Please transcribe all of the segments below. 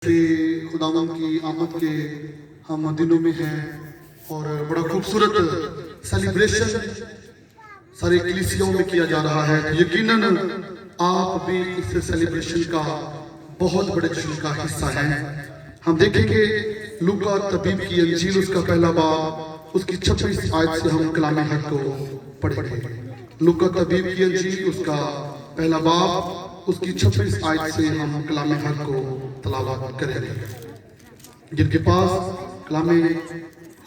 से खुदावंद की आमद के हम दिनों में हैं और बड़ा खूबसूरत सेलिब्रेशन सारे कलीसियाओं में किया जा रहा है। तो यकीनन आप भी इस सेलिब्रेशन का बहुत बड़े जश्न का हिस्सा हैं। हम देखेंगे लूका तबीब की अंजील उसका पहला बाब उसकी 26 आयत से हम कलाम हक को पढ़ेंगे। लूका तबीब की अंजील उसका पहला बाब उसकी 26 आयत से हम कलाम हक को तलावत करेंगे। जिनके पास कलाम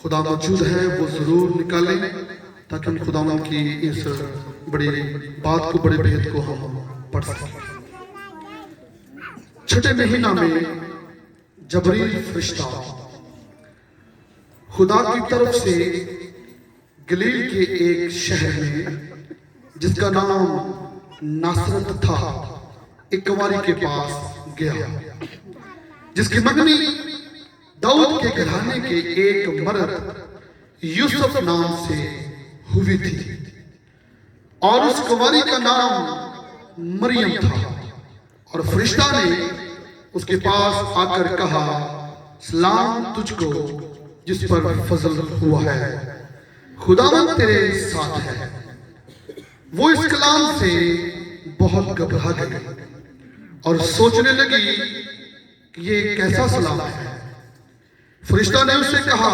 खुदा मौजूद है वो जरूर निकालें ताकि हम खुदा की इस बड़ी बात को, बड़े भेद को हम पढ़ सकें। छठे महीना में जबरील फरिश्ता खुदा की तरफ से गलील के एक शहर में जिसका नाम नासरत था एक कुंवारी के पास गया जिसकी मंगनी दाऊद के घराने के एक मर्द यूसुफ नाम से हुई थी और उस कुंवारी का नाम मरियम था। और फरिश्ता ने उसके पास आकर कहा, सलाम तुझको जिस पर फजल हुआ है, खुदावंद तेरे साथ है। वो इस कलाम से बहुत घबरा गई और सोचने लगी कि ये कैसा सलाम है। फरिश्ता ने उससे कहा,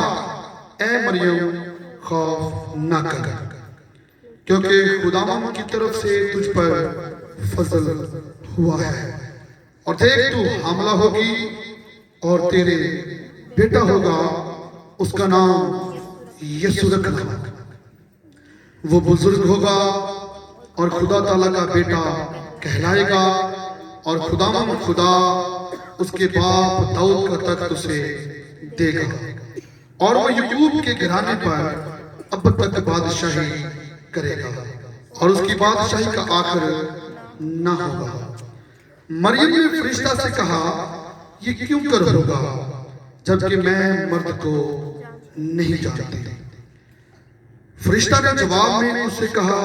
ए मरियम खौफ न कर, क्योंकि खुदावंद की तरफ से तुझ पर फजल हुआ है और देख तू हामला होगी और तेरे बेटा होगा, उसका नाम यीशु रखना। वो बुजुर्ग होगा और खुदा ताला का बेटा कहलाएगा और खुदावंद खुदा उसके बाप दाऊद का तख्त उसे देगा और वो याकूब के घराने पर अब तक बादशाही करेगा और उसकी बादशाही का आखिर ना होगा। मरियम ने फरिश्ता से कहा, ये क्यों कर होगा जबकि मैं मर्द को नहीं जानती। फरिश्ता ने जवाब में उससे कहा,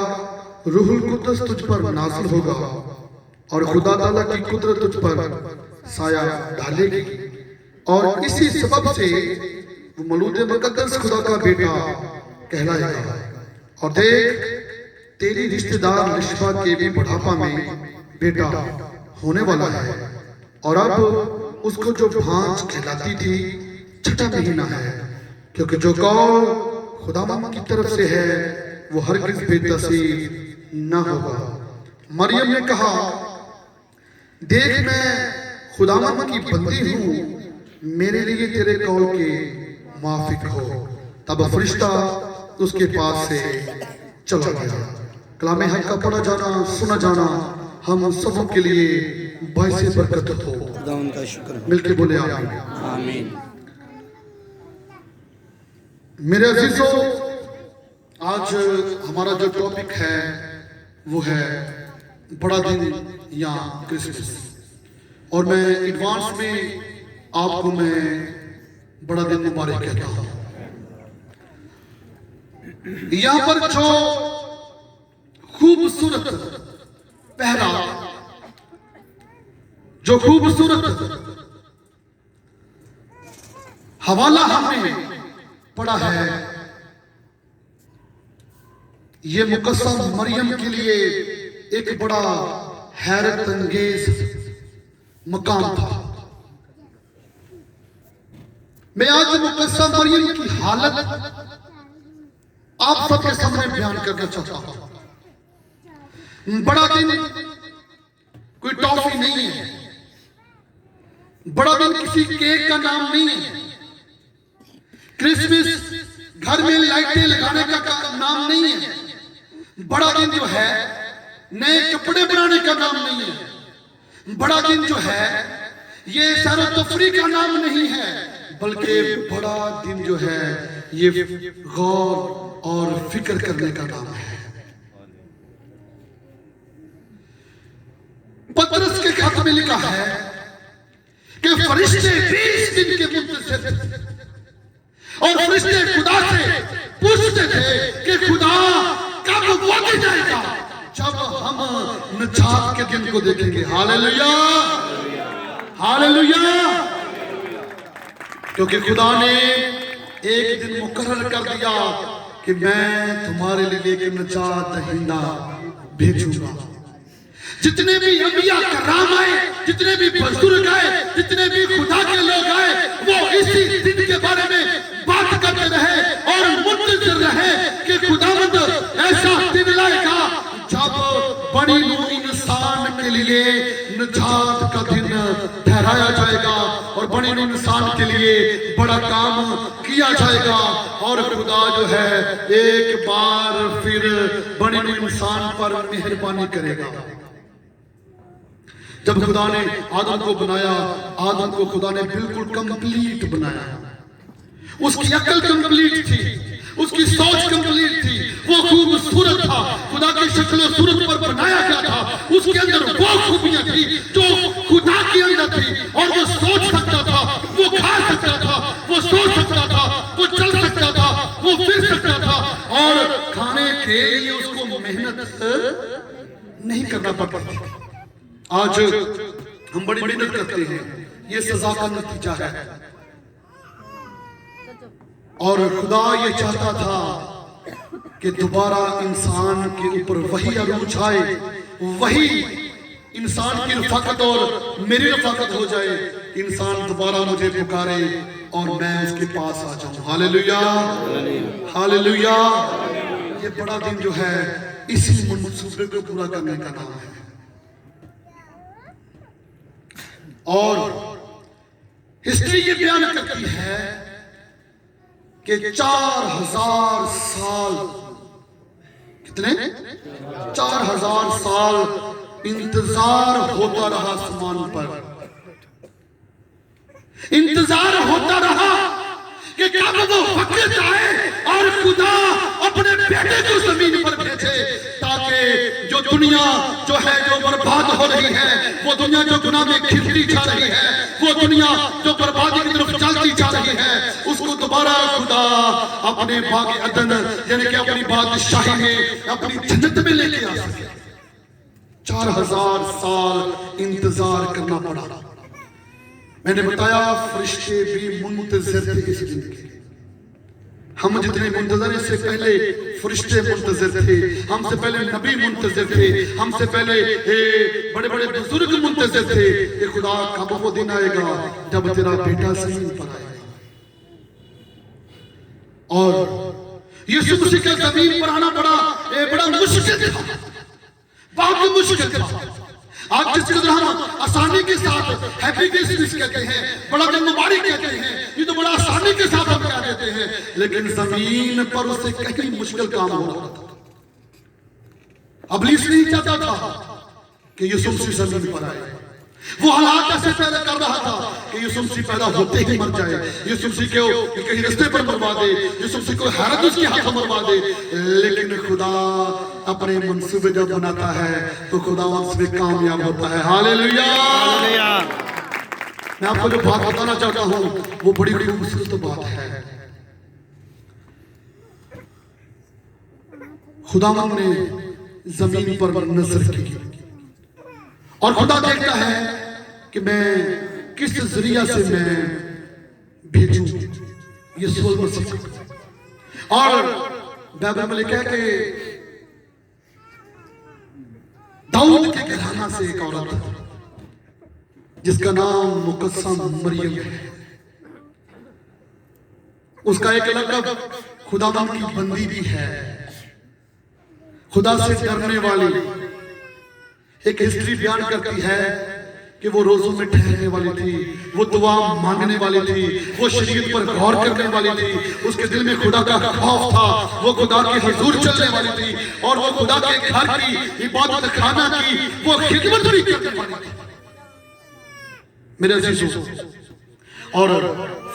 रूहुल कुद्दस तुझ पर नाज़िल होगा और खुदा ताला की कुदरत तुझ पर साया डालेगी और इसी सबब से वो मौलूद मुकद्दस खुदा का बेटा कहलाएगा। और देख तेरी रिश्तेदार लिशबा के भी बुढ़ापा में बेटा होने वाला है और अब उसको जो भांज कहलाती थी छठा महीना है, क्योंकि जो कौल खुदावंद की तरफ से है वो हरगिज़ बेतसीर न होगा। मरियम ने कहा, देख मैं खुदावंद की बंदी हूँ, मेरे लिए तेरे कौल के माफिक हो। तब फरिश्ता उसके पास से चला गया। कलाम हक का पढ़ा जाना, सुना जाना हम सबों के लिए बाइसे बरकत हो। खुदावंद का शुक्र। मिलके बोले आमीन। आमीन। मेरे अजीजों, आज हमारा जो टॉपिक है वो है बड़ा दिन या क्रिसमस। और मैं एडवांस में आपको मैं बड़ा दिन मुबारक कहता हूं। यहां पर जो खूबसूरत पहरा, जो खूबसूरत हवाला हमने पढ़ा है, ये मुकस्सम मरियम के लिए एक बड़ा हैरत अंगेज मकाम था। मैं आज मुकस्सम मरियम की हालत आप सबके सामने बयान करना चाहता हूं। बड़ा दिन कोई टॉफी नहीं है, बड़ा दिन किसी केक का नाम नहीं है, क्रिसमस घर में लाइटें लगाने का नाम नहीं है, बड़ा दिन जो है नए कपड़े बनाने का नाम नहीं है, बड़ा दिन जो है ये सैर तफरी का नाम नहीं है, बल्कि बड़ा दिन जो है ये गौर और फिक्र करने का नाम है। पतरस के खत में लिखा है कि फरिश्ते 20 दिन के मुंतज़िर और फरिश्ते खुदा से पूछते थे कि खुदा कब वक्त जाएगा जब हम नजात के दिन को देखेंगे। Hallelujah, hallelujah. क्योंकि खुदा ने एक दिन मुकर्रर कर दिया कि मैं तुम्हारे लिए एक नजात दहिंदा भेजूंगा। जितने भी अंबिया कराम आए, जितने भी बुजुर्ग आए, जितने भी खुदा के लोग आए, वो इसी दिन के बारे में बात करते रहे और मुंतजिर रहे कि खुदावंद ऐसा दिन लाएगा जब बड़ी नूह इंसान के लिए निजात का दिन ठहराया जाएगा और बड़ी नूह इंसान के लिए बड़ा काम किया जाएगा। और खुदा जो है एक बार फिर बड़ी नूह इंसान पर मेहरबानी करेगा। जब खुदा ने आदम को बनाया, आदम को खुदा ने बिल्कुल कंप्लीट बनाया। उसकी अकल कंप्लीट थी, उसकी सोच कंप्लीट थी, वो खूबसूरत था, खुदा की शक्ल सूरत पर बनाया गया था। उसके अंदर वो खूबियां थी जो खुदा के अंदर थी और वो सोच सकता था, वो खा सकता था, वो सो सकता था, वो चल सकता था, वो फिर सकता था और खाने के लिए उसको मेहनत नहीं करना पड़ता था। आज हम बड़ी मेहनत करते हैं, ये सजा का नतीजा है। और खुदा ये चाहता था कि दोबारा इंसान के ऊपर वही अरूज आए, वही इंसान की रफाकत और मेरी रफाकत हो जाए। इंसान दोबारा मुझे पुकारे और मैं उसके पास आ जाऊं। Hallelujah, hallelujah. ये बड़ा दिन जो है इसी मंसूबे को पूरा करने का नाम है। और हिस्ट्री ये बयान करती है कि 4000 साल, कितने 4000 साल इंतजार होता रहा आसमान पर, इंतजार होता रहा कि कब वो वक्त आए और खुदा अपने बेटे को जमीन पर भेजे ताकि जो दुनिया जो है जो बर्बाद हो रही है, वो दुनिया जो गुनाह में घिरती जा रही है, वो दुनिया जो बर्बादी की तरफ चलती जा रही है, उसको दोबारा खुदा अपने बाग अदन यानी कि अपनी बादशाही में, अपनी जन्नत में लेके आ सके। 4000 साल इंतजार करना पड़ा। मैंने बताया फरिश्ते भी मुंतज़िर थे इस दिन के। हम जितने मुंतज़िर, इससे पहले फरिश्ते मुंतज़िर थे, हमसे पहले नबी मुंतज़िर थे, हमसे पहले बड़े बड़े बुजुर्ग मुंतज़िर थे कि खुदा कब वो दिन आएगा जब तेरा बेटा ज़मीन पर आएगा। और यीशु मसीह का ज़मीन पर आना बड़ा मुश्किल था, बहुत मुश्किल था। आज जिस कदर हम आसानी के साथ हैप्पी क्रिसमस कहते हैं, बड़ा दिन मुबारक कहते हैं, ये तो बड़ा आसानी के साथ हम कह देते हैं, लेकिन जमीन पर उससे कहीं मुश्किल काम हो रहा था। इब्लीस नहीं चाहता था कि यीशु मसीह जमीन पर आए। वो हालात ऐसे पैदा कर रहा था कि यीशु मसीह पैदा होते ही मर जाए, यीशु मसीह को कहीं रास्ते पर मरवा दे, यीशु मसीह को हैरत उसके हाथों मरवा दे। लेकिन खुदा अपने मंसूबे जब बनाता है तो खुदा उसमें कामयाब होता है। हालेलुया। मैं आपको जो बात बताना चाहता हूँ वो बड़ी खूबसूरत बात है। खुदावंद ने जमीन पर नजर की और खुदा देखता है कि मैं किस जरिया से मैं भेजूं यीशु मसीह को। और बाइबल में लिखा है कि दाऊद के घराना से एक औरत जिसका नाम मुकद्दस मरियम है, उसका एक लक़ब खुदावंद की बंदी भी है, खुदा से डरने वाली। एक हिस्ट्री बयान करती है कि वो रोजों में ठहरने वाली थी, वो दुआ मांगने वाली थी, वो शरीयत पर गौर करने वाली थी, उसके दिल में खुदा का खौफ था, वो खुदा के हुजूर चलने वाली थी और वो खुदा के घर की इबादत खाना की वो खिदमत भी करने वाली थी। मेरे अजीजों, और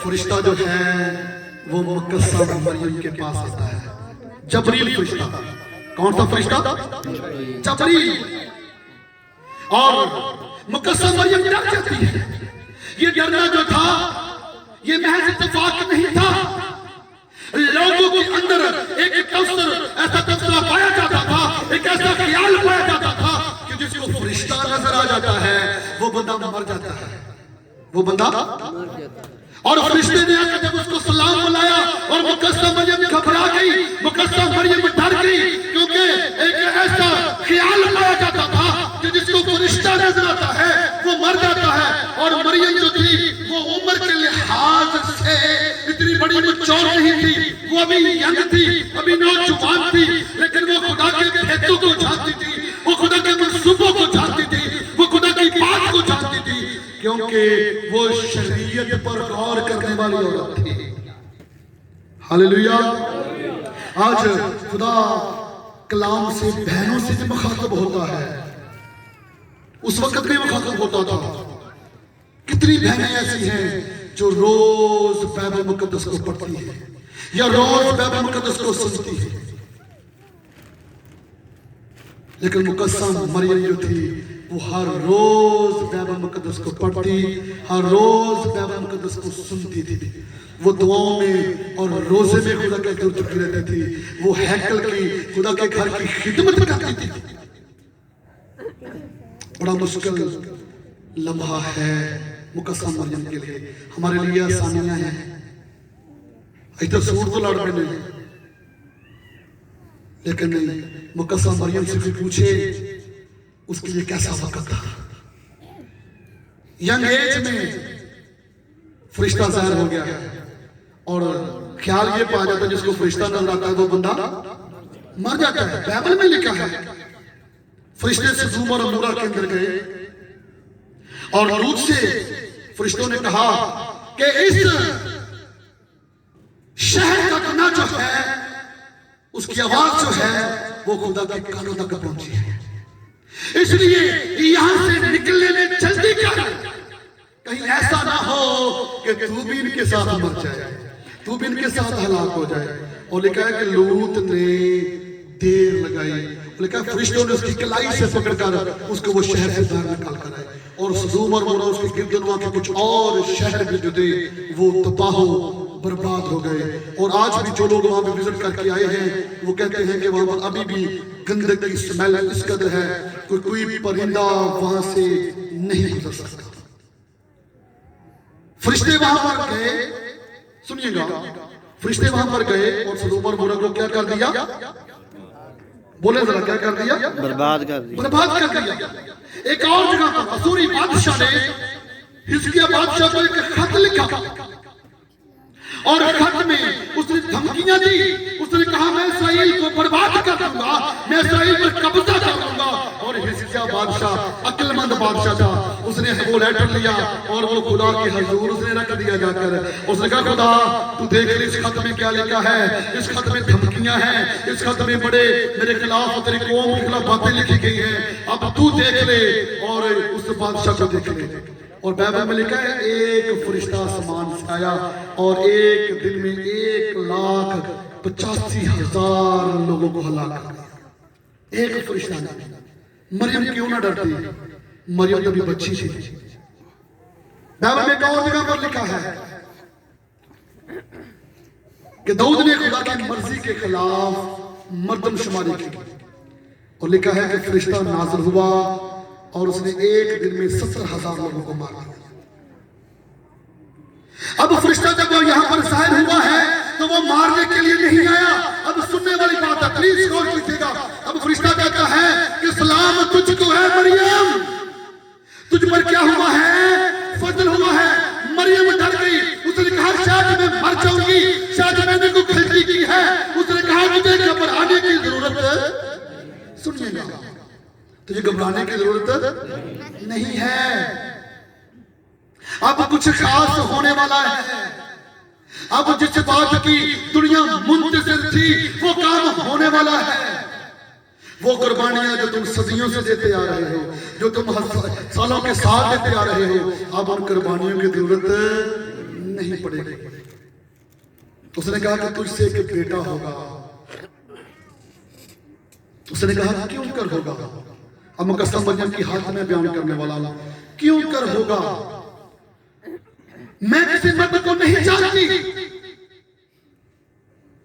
फरिश्ता जो है वो मुकद्दस मरियम के पास आता है, जबरील फरिश्ता। कौन सा फरिश्ता? जबरील। और मुकद्दस मरियम डर जाती है। ये डरना जो था ये महज इत्तेफाक नहीं था, लोगों के अंदर एक ऐसा तबसरा पाया जाता था, एक ऐसा ख्याल पाया जाता था कि जिसको फरिश्ता नजर आ जाता है वो बंदा मर जाता है, वो बंदा। और फरिश्ते ने आकर जब उसको सलाम बुलाया और मुकद्दसा मरियम घबरा गई, मुकद्दसा मरियम डर गई, क्योंकि एक ऐसा ख्याल पाया जाता था कि जिसको फरिश्ता नजर आता है वो मर जाता है। और मरियम जो थी वो उम्र के लिहाज से इतनी बड़ी मचौर नहीं थी, वो अभी यंग थी, अभी नौजवान थी, लेकिन वो खुदा के भेदों को जानती थी, वो खुदा के मंसूबों को जानती थी, वो खुदा की बात को जानती थी, क्योंकि वो शरीयत पर गौर करने वाली औरत थी। हालेलुया। आज खुदा कलाम से बहनों से भी मुखातब होता है, उस वक्त भी मुखातब होता था। कितनी बहनें ऐसी हैं जो रोज बाइबल मुकद्दस को पढ़ती है या रोज बाइबल मुकद्दस को सुनती है, लेकिन मुकद्दसा मरियम जो थी वो हर रोज बाइबल मुकद्दस को पढ़ती, हर रोज बाइबल मुकद्दस को सुनती थी। वो दुआओं में और रोजे में खुदा के जुड़ चुकी रहती थी, वो हैकल की खुदा के घर की खिदमत करती थी। बड़ा मुश्किल लम्हा है मुकद्दसा मरियम के लिए, हमारे लिए आसानियां हैं। इधर सूर तो लड़ पे नहीं, लेकिन नहीं, मुकद्दसा मरियम से भी पूछे उसके लिए कैसा वक्त था। यंग एज में फरिश्ता ज़ाहिर हो गया और ख्याल ये पाया जाता है जिसको फरिश्ता नजर आता है वो बंदा मर जाता है। बाइबल में लिखा है फरिश्ते सदूम और अमोरा के अंदर गए और लूत से फरिश्तों ने कहा कि इस शहर का गना जो है उसकी आवाज जो है वो खुदा के कानों तक पहुंची है, इसलिए यहां से निकलने में जल्दी कर, कहीं ऐसा ना हो कि तू भी इनके साथ मर जाए, तू भी इनके साथ हलाक हो जाए। और लिखा है कि लूत ने देर लगाई, लिखा है फरिश्तों ने उसकी कलाई से पकड़कर उसको वो शहर से बाहर निकाल कर आए। और सदूम और अमोरा उसके गिरदनुमा के कुछ और शहर भी जो थे वो तबाह बर्बाद हो गए। और आज भी जो लोग वहां पे विजिट करके आए हैं वो कहते हैं कि वहां पर अभी भी गंदगी की स्मेल इस कदर है कोई परिंदा वहां से नहीं गुजर सकता। फरिश्ते वहां पर गए, सुनिएगा, फरिश्ते वहां पर गए और सदूम और अमोरा को क्या कर दिया? बोले जरा, क्या कर दिया? बर्बाद कर दिया। बर्बाद कर दिया। एक और जगह पर असूरी बादशाह ने हिजकिय्याह बादशाह को एक खत लिखा और खत में उसने धमकियां दी। उसने कहा मैं इस्राएल को बर्बाद कर दूंगा, मैं इस्राएल पर कब्जा कर लूंगा। और हिजकिय्याह बादशाह अक्लमंद बादशाह था, उसने वो लेटर लिया और वो खुदा के हजूर उसने रख दिया जाकर। उसने कहा खुदा तू देख ले इस खत में क्या लिखा है, इस खत में धमकियां हैं, इस खत में बड़े मेरे खिलाफ तेरी कौम के खिलाफ बातें लिखी गई हैं, अब तू देख ले और उस बादशाह को देख ले। और बाइबल में लिखा है एक फरिश्ता आसमान से आया और एक दिन में 1,85,000 लोगों को हलाक कर दिया। एक फरिश्ता ने। मरियम क्यों ना डरती? मरियम तभी बच्ची थी। बाइबल में एक और जगह पर लिखा है कि दाऊद ने खुदा की मर्जी के खिलाफ मर्दमशुमारी की और लिखा है कि फरिश्ता नाज़िल हुआ और उसने एक दिन में 70,000 लोगों को मार दिया। अब फरिश्ता जब यहां पर जाहिर हुआ है तो वो मारने के लिए नहीं आया। अब सुनने वाली बात है, प्लीज गौर कीजिएगा। अब फरिश्ता कहता है कि सलाम तुझको है मरियम, तुझ पर क्या हुआ है? फजल हुआ है। मरियम डर गई, उसने कहा शायद मैं मर जाऊंगी, शायद मैंने कोई गलती की है। उसने कहा मुझे घबराने की जरूरत, सुनिएगा, तुझे घबराने की जरूरत नहीं है। अब कुछ खास होने वाला है। अब जिस बात की दुनिया मुंतज़िर थी वो काम होने वाला है। वो कुर्बानियां जो तुम सदियों से देते आ रहे हो, जो तुम सालों के साथ देते आ रहे हो, अब उन कुर्बानियों की जरूरत नहीं पड़ेगी। उसने कहा कि तुझसे एक बेटा होगा। उसने कहा क्यों कर होगा? अब मुकद्दसा मरियम की हालत में बयान करने वाला हूं, क्यों कर होगा? मैं किसी मर्द को नहीं जानती।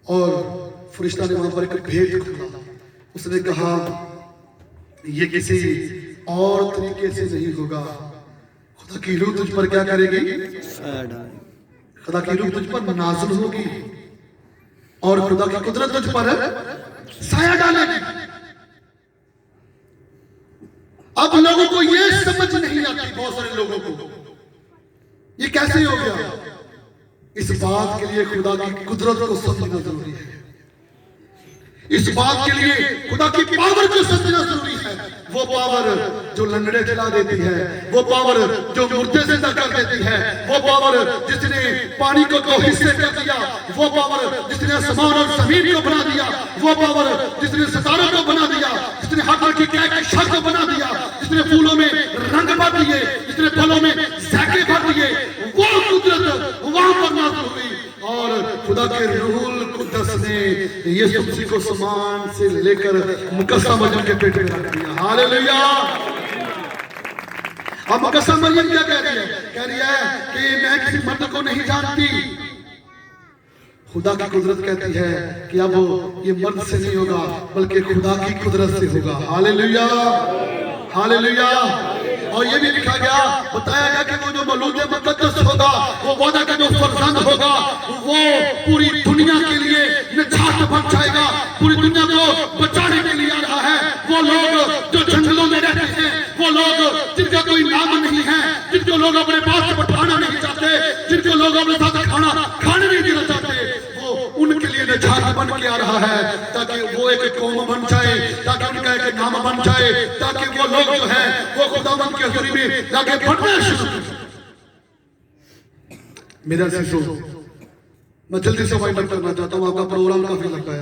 और फरिश्ता ने वहां पर एक भेद खोला। उसने कहा ये किसी और तरीके से नहीं होगा। खुदा की रूह तुझ पर क्या करेगी? खुदा की रूह तुझ पर नाज़िल होगी और खुदा की कुदरत तुझ पर साया डालेगी। अब लोगों को ये समझ नहीं आती, बहुत सारे लोगों को ये कैसे हो गया। इस बात के लिए खुदा की कुदरत को समझना जरूरी है। इस बात के लिए खुदा की पावर को समझना जरूरी है। वो पावर जो लंगड़े जला देती है, वो पावर जो मुर्दे जिंदा कर देती है, वो पावर जिसने पानी को 2 हिस्से कर दिया, वो पावर जिसने आसमान और जमीन को बना दिया, वो पावर जिसने सितारों को बना दिया, जिसने हर की शक्ल को बना दिया, जिसने फूलों में रंग भर दिए, जिसने फलों में ज़ैके भर दिए, वो कुदरत वहां पर नाज़िल हुई। और खुदा के रूहुल कुद्दस ने यीशु मसीह को समान से लेकर मुकद्दस मरियम के पेट में रख दिया। हालेलुया। अब मुकद्दस मरियम क्या कह रही है? कह रही है कि मैं किसी मर्द को नहीं जानती। खुदा की कुदरत कहती है कि अब ये मर्द से नहीं होगा बल्कि खुदा की कुदरत से होगा। Hallelujah, hallelujah. और ये भी लिखा गया, बताया गया कि वो जो मौलूद मुकद्दस होगा, वो वादा का जो फर्जंद होगा, वो पूरी दुनिया के लिए निजात बन जाएगा, पूरी दुनिया को बचाने के लिए आ रहा है। वो लोग जो जंगलों में रहते हैं, वो लोग जिनका कोई नाम नहीं है, जिनको लोग अपने पास बैठाना नहीं चाहते, जिनको लोग अपने साथ खाना खाने नहीं देना चाहते, वो उनके लिए निजात बन के आ रहा है, ताकि वो एक कौम बन जाए, ताकि उनका एक नाम बन जाए, ताकि वो लोग जो है वो खुदावंद के हुजूर में जाके बढ़ना शुरू करें। मेरा शिशु, मैं जल्दी से वाइंड अप करना चाहता हूँ, आपका प्रोग्राम काफी लंबा है।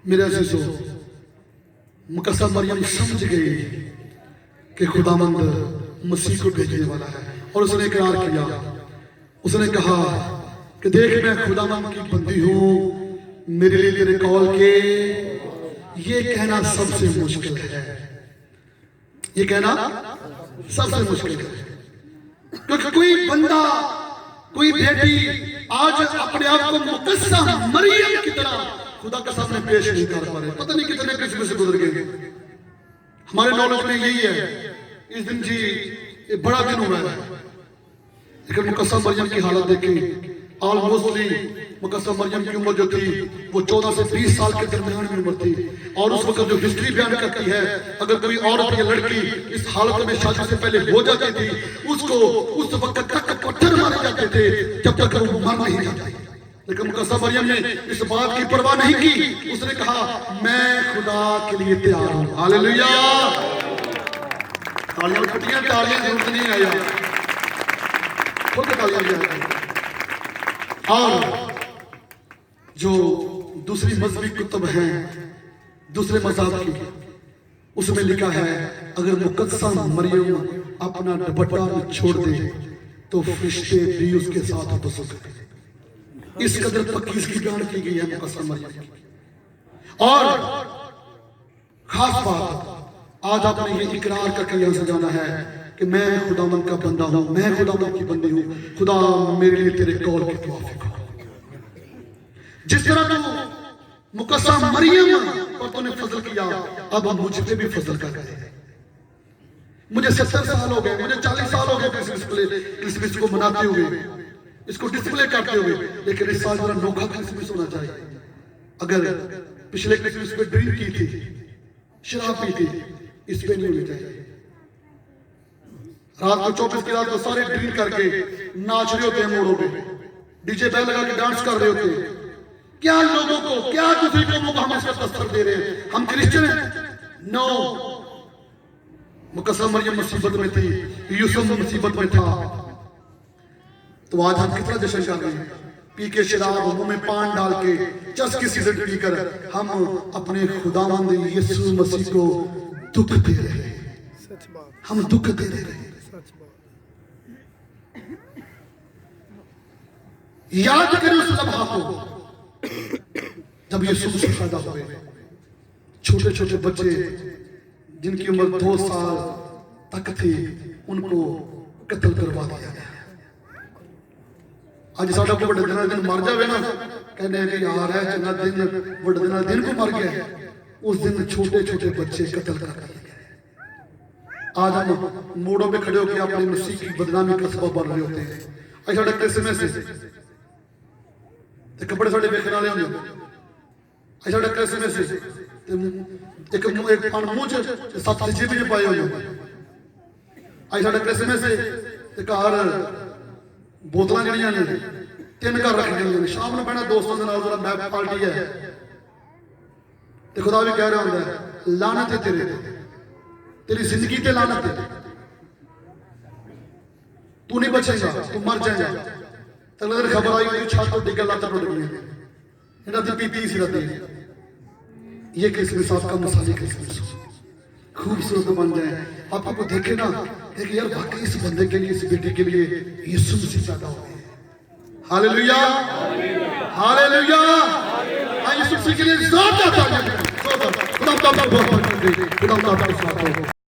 मेरा शिशु, मुकद्दस मरियम समझ गई कि खुदावंद मसीह को भेजने वाला है और उसने इकरार किया। उसने कहा कि देख मैं खुदावंद की बंदी हूँ, मेरे लिए तेरे कॉल के। ये कहना सबसे मुश्किल है, ये कहना सबसे मुश्किल है, क्योंकि कोई बंदा, कोई बेटी आज अपने आप को मुकद्दस मरियम की तरह खुदा के सामने पेश नहीं कर पा रहे। पता नहीं कितने किस्म से गुजर गए। हमारे नॉलेज में यही है, इस दिन जी ये बड़ा दिन हुआ है, लेकिन मुकद्दस मरियम की हालत देखी। ऑलमोस्टली मुकद्दस मरियम की उम्र जो थी वो 14 से 20 साल के दरमियान की उम्र थी। और उस वक्त जो हिस्ट्री बयान करती है, अगर कोई औरत या लड़की इस हालत में शादी से पहले हो जाती थी, उसको उस वक्त तक पत्थर मारे जाते थे जब तक वो मर नहीं जाती। लेकिन मुकद्दस मरियम ने इस बात की परवाह नहीं की। उसने कहा मैं खुदा के लिए तैयार हूँ। हालेलुया। तालियां फटियां, तालियां जरूरत नहीं आया, खुद तालियां दिया। और जो दूसरी मजहबी कुतुब हैं दूसरे मज़हब की, उसमें लिखा है अगर मुकद्दस मरियम अपना दुपट्टा छोड़ दे तो फरिश्ते भी उसके साथ बसो सकते। इस कदर पक्की इसकी बयान की गई है मुकद्दस मरियम की। और खास बात, आज आपने ये इकरार करके यहां से जाना है कि मैं खुदावंद का बंदा हूं, मैं खुदावंद की बंदी हूं, खुदा मेरे लिए तेरे कॉल के मुताबिक हो। जिस तरह तू मुकद्दस मरियम पर तूने फजल किया, अब मुझ पे भी फजल कर दे। मुझे 70 साल हो गए, मुझे 40 साल हो गए क्रिसमस को मनाते हुए, इसको डिस्प्ले करते हुए, लेकिन इस साल जरा नोखा क्रिसमस होना चाहिए। अगर पिछले क्रिसमस पे ड्रिंक की थी, शराब पी थी, इस पे नहीं होनी चाहिए। रात को 24 की रात को सारे ड्रिंक करके नाच रहे होते हैं मोड़ों पे, डीजे बैल लगा के डांस कर रहे होते हैं। क्या लोगों को, क्या दूसरे लोगों को हम इसका तस्वर दे रहे हैं? हम क्रिश्चियन हैं? नो। मुकद्दस मरियम मुसीबत में थी, यूसुफ मुसीबत में था, तो आज हम कितना जश्न कर रहे हैं? पी के शराब, मुंह में पान डाल के, चस की सिगरेट पीकर हम अपने खुदावंद यीशु मसीह को दुख दे रहे हैं। हम दुख दे रहे हैं। याद करें उस लम्हा को जब यीशु मसीह पैदा हुए। छोटे छोटे बच्चे जिनकी उम्र 2 साल तक थी, उनको कत्ल करवा दिया गया। आज साडा को बड़े दिन मर जावे ना, कहने कि यार है चंगा दिन, बड़े दिन को मर गया, उस दिन छोटे छोटे बच्चे कत्ल कर दिए गए। आज हम मोड़ों में खड़े होकर अपने मसीह की बदनामी का सबब बन रहे होते हैं। ਅੱਜ ਸਾਡਾ ਕ੍ਰਿਸਮਸ ਹੈ ਤੇ ਕੱਪੜੇ ਸਾਡੇ ਵੇਖਣ ਵਾਲੇ ਹੁੰਦੇ ਅੱਜ ਸਾਡਾ ਕ੍ਰਿਸਮਸ ਹੈ ਤੇ ਇੱਕ ਫਣ ਮੂੰਹ ਚ ਤੇ 7 ਜੇਬ ਚ ਪਾਏ ਹੋਏ ਅੱਜ ਸਾਡਾ ਕ੍ਰਿਸਮਸ ਹੈ ਤੇ ਘਰ ਬੋਤਲਾਂ ਜਿਹੜੀਆਂ ਨੇ 3 ਘਰ ਰੱਖ ਜਾਂਦੇ ਨੇ ਸ਼ਾਮ ਨੂੰ ਬਹਿਣਾ ਦੋਸਤਾਂ ਦੇ ਨਾਲ ਜਿਹੜਾ ਮੈਚ ਪਾਰਟੀ ਹੈ ਤੇ ਖੁਦਾ ਵੀ ਕਹਿ ਰਿਹਾ ਹੁੰਦਾ ਹੈ ਲਾਨਤ ਹੈ ਤੇਰੇ ਤੇ तेरी जिंदगी ते लानत है तू नहीं बचेगा तू मर जाएगा अगले दिन खबर आई कि छत तो डिगल लाता टूट गई इन्हें दी पीती सी रहती है ये क्रिसमस आपका मसाली क्रिसमस खूबसूरत बन जाए आप आपको देखे ना देखे यार वाकई इस बंदे के लिए इस बेटे के लिए यीशु मसीह पैदा हुए हालेलुया हालेलुया यीशु मसीह के लिए ज़ोर आता है खुदा आपको बहुत बरकत दे खुदा आपको साथ हो